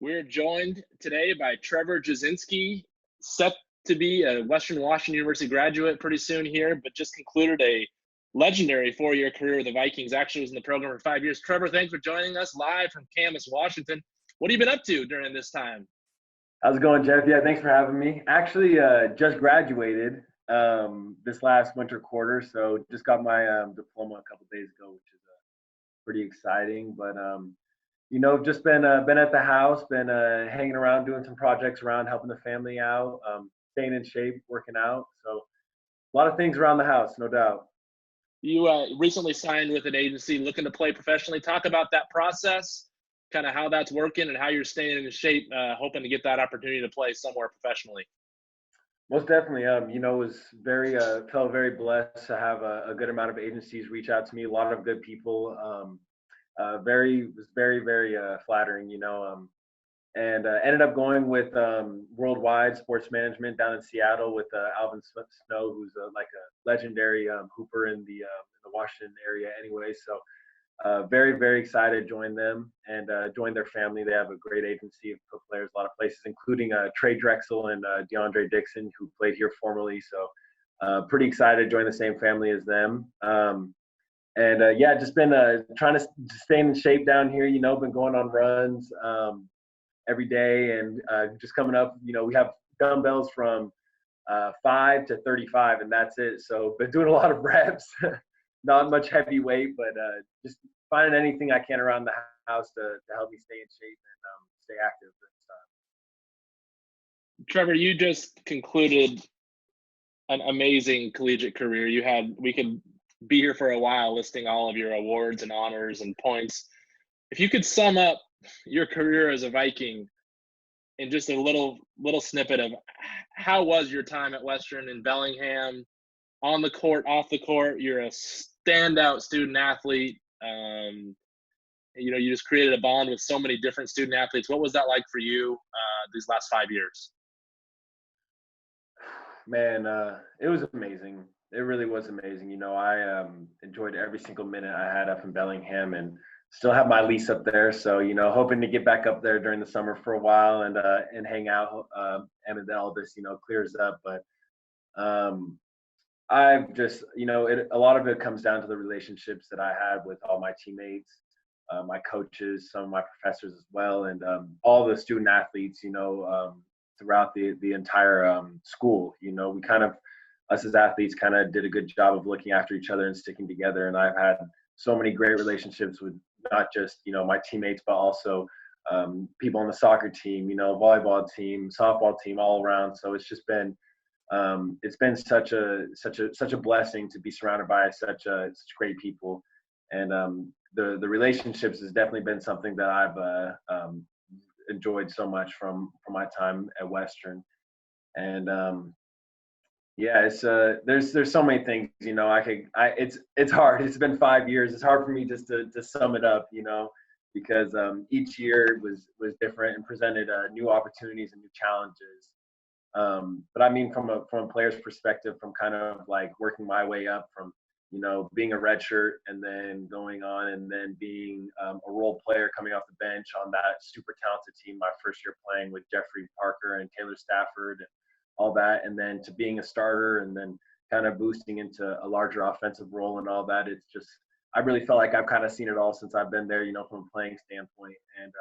We're joined today by Trevor Jasinsky, set to be a Western Washington University graduate pretty soon here, but just concluded a legendary 4-year career with the Vikings. Actually was in the program for 5 years. Trevor, thanks for joining us live from Camas, Washington. What have you been up to during this time? How's it going, Jeff? Yeah, thanks for having me. Actually, just graduated this last winter quarter, so just got my diploma a couple days ago, which is pretty exciting. But just been at the house, been hanging around, doing some projects around, helping the family out, staying in shape, working out. So a lot of things around the house, no doubt. You recently signed with an agency looking to play professionally. Talk about that process, kind of how that's working and how you're staying in shape, hoping to get that opportunity to play somewhere professionally. Most definitely. Was very felt very blessed to have a good amount of agencies reach out to me. A lot of good people. Was very flattering. And ended up going with Worldwide Sports Management down in Seattle with Alvin Snow, who's like a legendary hooper in the Washington area anyway. So very excited to join them and join their family. They have a great agency of players, a lot of places, including Trey Drexel and DeAndre Dixon, who played here formerly. So pretty excited to join the same family as them. Just been trying to stay in shape down here. Been going on runs every day, and just coming up. We have dumbbells from 5 to 35, and that's it. So been doing a lot of reps. Not much heavy weight, but just finding anything I can around the house to help me stay in shape and stay active. Trevor, you just concluded an amazing collegiate career. We could be here for a while listing all of your awards and honors and points. If you could sum up your career as a Viking in just a little snippet of how was your time at Western in Bellingham, on the court, off the court. You're a standout student athlete. You just created a bond with so many different student athletes. What was that like for you these last 5 years? Man, it was amazing. It really was amazing. I enjoyed every single minute I had up in Bellingham, and still have my lease up there. So, hoping to get back up there during the summer for a while and hang out and then all this, clears up. But I've just, a lot of it comes down to the relationships that I had with all my teammates, my coaches, some of my professors as well, and all the student athletes, throughout the entire school. We kind of, us as athletes, kind of did a good job of looking after each other and sticking together. And I've had so many great relationships with not just, my teammates, but also people on the soccer team, volleyball team, softball team, all around. So it's just been such a blessing to be surrounded by such great people, and the relationships has definitely been something that I've enjoyed so much from my time at Western. And it's there's so many things, it's hard. It's been 5 years. It's hard for me just to sum it up, because each year was different and presented new opportunities and new challenges. But I mean, from a player's perspective, from kind of like working my way up from, being a redshirt and then going on and then being a role player coming off the bench on that super talented team my first year playing with Jeffrey Parker and Taylor Stafford and all that, and then to being a starter and then kind of boosting into a larger offensive role and all that. It's just, I really felt like I've kind of seen it all since I've been there, from a playing standpoint. And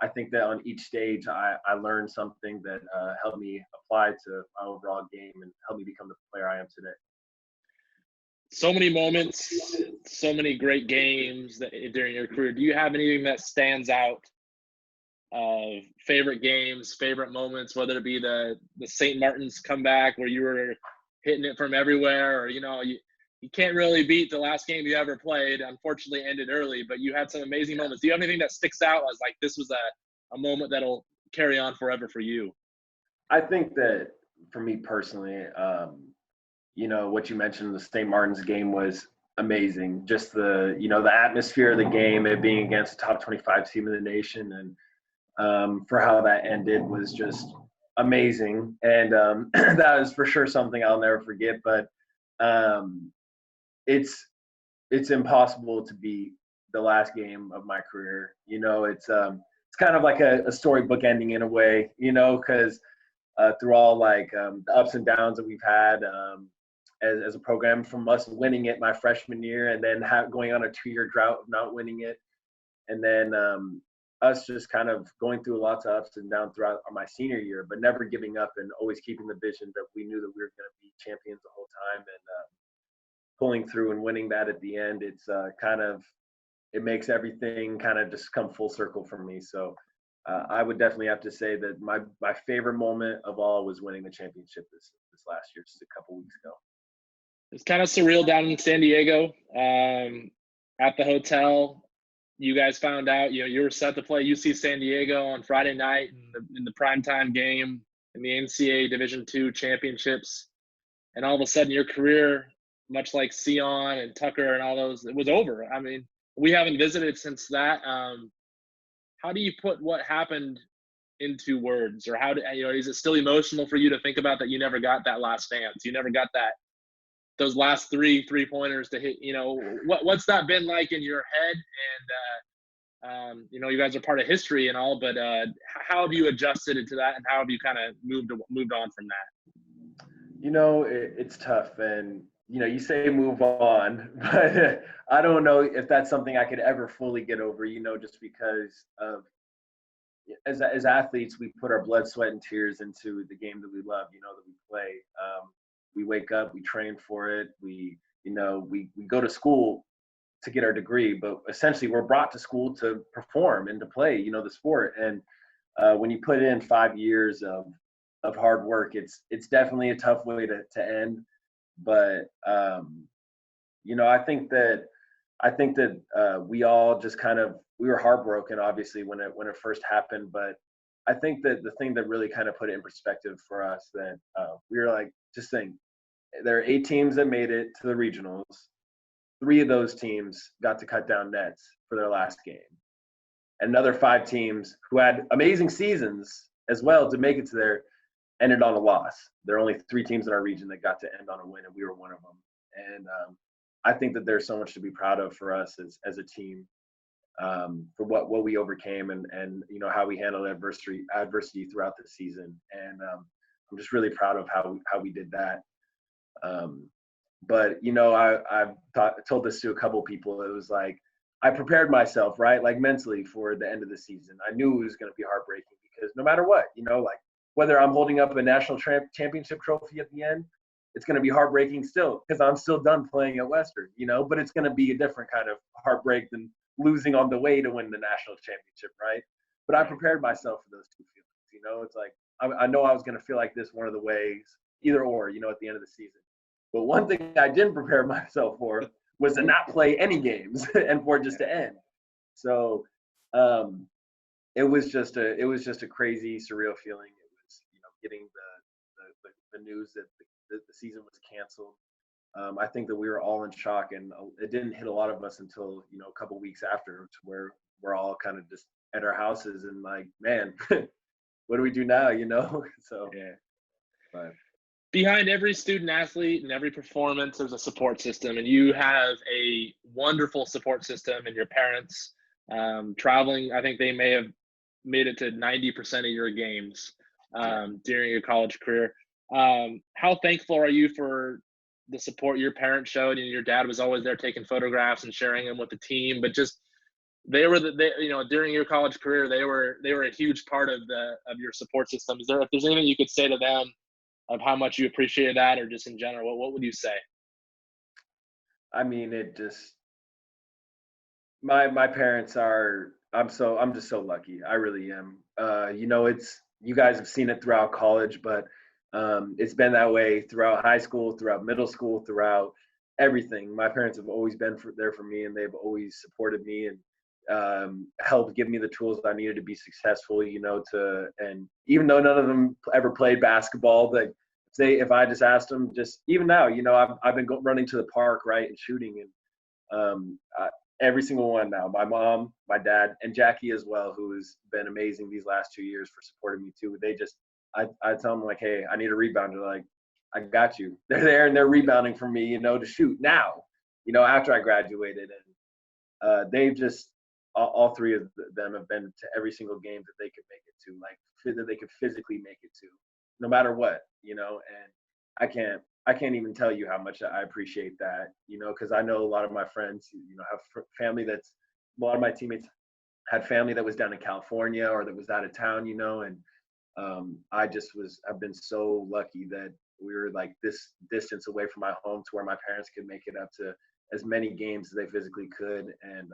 I think that on each stage, I learned something that helped me apply to my overall game and helped me become the player I am today. So many moments, so many great games during your career. Do you have anything that stands out of favorite games, favorite moments, whether it be the St. Martin's comeback where you were hitting it from everywhere, or, you can't really beat the last game you ever played. Unfortunately, ended early, but you had some amazing moments. Do you have anything that sticks out as like this was a moment that'll carry on forever for you? I think that for me personally, what you mentioned, the St. Martin's game was amazing. Just the atmosphere of the game, it being against the top 25 team in the nation, and for how that ended was just amazing. And that is for sure something I'll never forget. But it's impossible to beat the last game of my career. It's it's kind of like a storybook ending in a way, you know, because through all like the ups and downs that we've had as a program, from us winning it my freshman year and then going on a 2-year drought of not winning it, and then us just kind of going through lots of ups and downs throughout my senior year, but never giving up and always keeping the vision that we knew that we were going to be champions the whole time, and pulling through and winning that at the end. It's it makes everything kind of just come full circle for me. So I would definitely have to say that my favorite moment of all was winning the championship this last year, just a couple weeks ago. It's kind of surreal down in San Diego. At the hotel, you guys found out, you were set to play UC San Diego on Friday night in the primetime game in the NCAA Division II championships. And all of a sudden your career, much like Sion and Tucker and all those, it was over. I mean, we haven't visited since that. How do you put what happened into words, or is it still emotional for you to think about that you never got that last dance? You never got those last three-pointers to hit, what's that been like in your head? And, you guys are part of history and all, but how have you adjusted to that, and how have you kind of moved on from that? It's tough, and, you say move on, but I don't know if that's something I could ever fully get over, just because of, as athletes, we put our blood, sweat, and tears into the game that we love, that we play. We wake up, we train for it. We go to school to get our degree, but essentially we're brought to school to perform and to play, the sport. And when you put in 5 years of hard work, it's definitely a tough way to end. But I think that we all just we were heartbroken, obviously, when it first happened. But I think that the thing that really kind of put it in perspective for us, that we were like, just think, there are 8 teams that made it to the regionals. 3 of those teams got to cut down nets for their last game. Another 5 teams who had amazing seasons as well to make it to there ended on a loss. There are only 3 teams in our region that got to end on a win, and we were one of them. And I think that there's so much to be proud of for us as a team, for what we overcame and how we handled adversity throughout the season. And I'm just really proud of how we did that. But I've told this to a couple people. It was like, I prepared myself, right, like mentally, for the end of the season. I knew it was going to be heartbreaking, because no matter what, like whether I'm holding up a national championship trophy at the end, it's going to be heartbreaking still, because I'm still done playing at Western, but it's going to be a different kind of heartbreak than losing on the way to win the national championship, right? But I prepared myself for those 2 feelings. It's like, I know I was going to feel like this one of the ways, either or, at the end of the season. But one thing I didn't prepare myself for was to not play any games and for it just to end. So it was just a crazy, surreal feeling. It was, getting the news that the season was canceled. I think that we were all in shock, and it didn't hit a lot of us until, a couple weeks after, to where we're all kind of just at our houses and like, man, what do we do now? So yeah. But behind every student athlete and every performance, there's a support system, and you have a wonderful support system. And your parents, traveling, I think they may have made it to 90% of your games during your college career. How thankful are you for the support your parents showed? And your dad was always there taking photographs and sharing them with the team, but just during your college career, they were a huge part of your support system. If there's anything you could say to them of how much you appreciate that, or just in general, what would you say? I mean, it just, my parents are, I'm just so lucky. I really am. You guys have seen it throughout college, but it's been that way throughout high school, throughout middle school, throughout everything. My parents have always been there for me, and they've always supported me and helped give me the tools that I needed to be successful, and even though none of them ever played basketball, if I just asked them, just even now, I've been running to the park, right, and shooting, and every single one now, my mom, my dad, and Jackie as well, who has been amazing these last 2 years for supporting me too. I tell them, like, hey, I need a rebound. They're like, I got you. They're there and they're rebounding for me, to shoot now, after I graduated. And they've just, all three of them have been to every single game that they could make it to, like that they could physically make it to, no matter what, and I can't even tell you how much I appreciate that, because I know a lot of my friends, have family a lot of my teammates had family that was down in California or that was out of town, and I've been so lucky that we were like this distance away from my home to where my parents could make it up to as many games as they physically could. And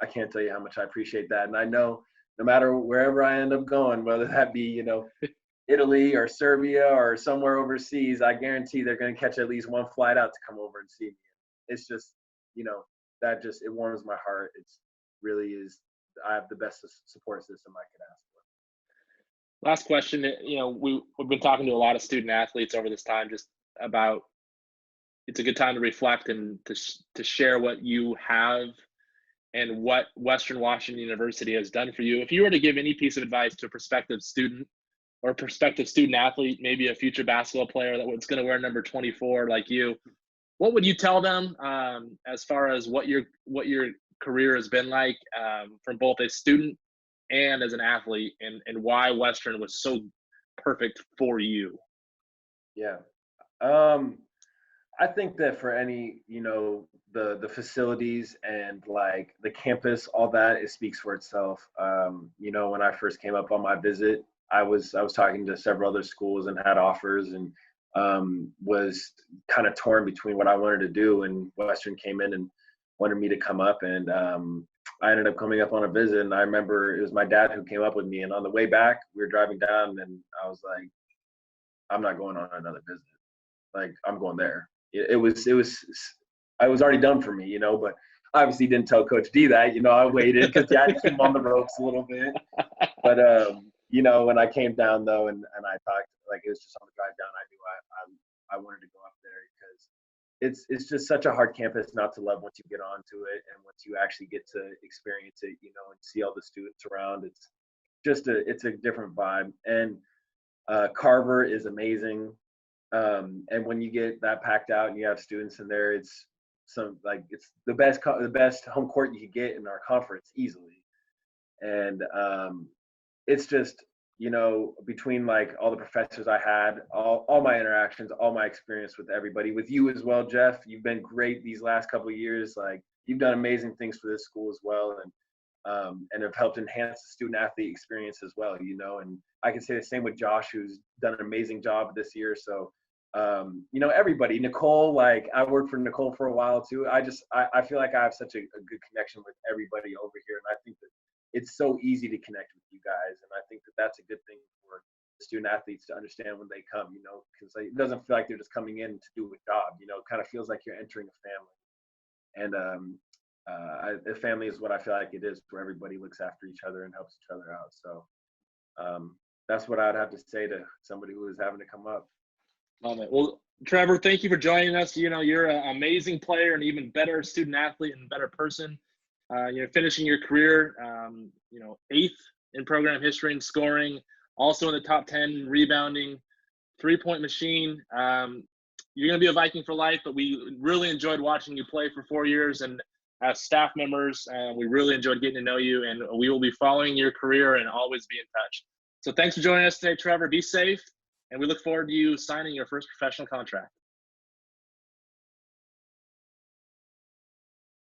I can't tell you how much I appreciate that. And I know no matter wherever I end up going, whether that be, Italy or Serbia or somewhere overseas, I guarantee they're going to catch at least one flight out to come over and see me. It's just, it warms my heart. It's really is. I have the best support system I could ask for. Last question. We've been talking to a lot of student athletes over this time, just about it's a good time to reflect and to share what you have and what Western Washington University has done for you. If you were to give any piece of advice to a prospective student or a prospective student athlete, maybe a future basketball player that's going to wear number 24 like you, what would you tell them as far as what your career has been like from both a student and as an athlete, and why Western was so perfect for you? Yeah. I think that for any, the facilities and like the campus, all that, it speaks for itself. When I first came up on my visit, I was talking to several other schools and had offers, and was kind of torn between what I wanted to do, and Western came in and wanted me to come up, and I ended up coming up on a visit. And I remember it was my dad who came up with me, and on the way back we were driving down, and I was like, I'm not going on another visit. Like, I'm going there. It was already done for me, but obviously didn't tell Coach D that, I waited because I had to keep him on the ropes a little bit. But, when I came down though, and I talked, like, it was just on the drive down, I knew I wanted to go up there, because it's just such a hard campus not to love once you get onto it. And once you actually get to experience it, and see all the students around, it's just it's a different vibe. And Carver is amazing. And when you get that packed out and you have students in there, it's the best home court you could get in our conference easily. And it's just, between like all the professors I had, all my interactions, all my experience with everybody, with you as well, Jeff, you've been great these last couple of years. Like, you've done amazing things for this school as well. And have helped enhance the student athlete experience as well, and I can say the same with Josh, who's done an amazing job this year. So, everybody, Nicole, like, I worked for Nicole for a while too. I feel like I have such a good connection with everybody over here. And I think that it's so easy to connect with you guys. And I think that that's a good thing for student athletes to understand when they come, because it doesn't feel like they're just coming in to do a job, it kind of feels like you're entering a family. And, the family is what I feel like it is, where everybody looks after each other and helps each other out. So that's what I'd have to say to somebody who is having to come up. Love it. Well, Trevor, thank you for joining us. You're an amazing player and even better student athlete and better person. Finishing your career, 8th in program history in scoring, also in the top 10 in rebounding, 3-point machine. You're going to be a Viking for life, but we really enjoyed watching you play for 4 years. And as staff members, we really enjoyed getting to know you, and we will be following your career and always be in touch. So thanks for joining us today, Trevor. Be safe, and we look forward to you signing your first professional contract.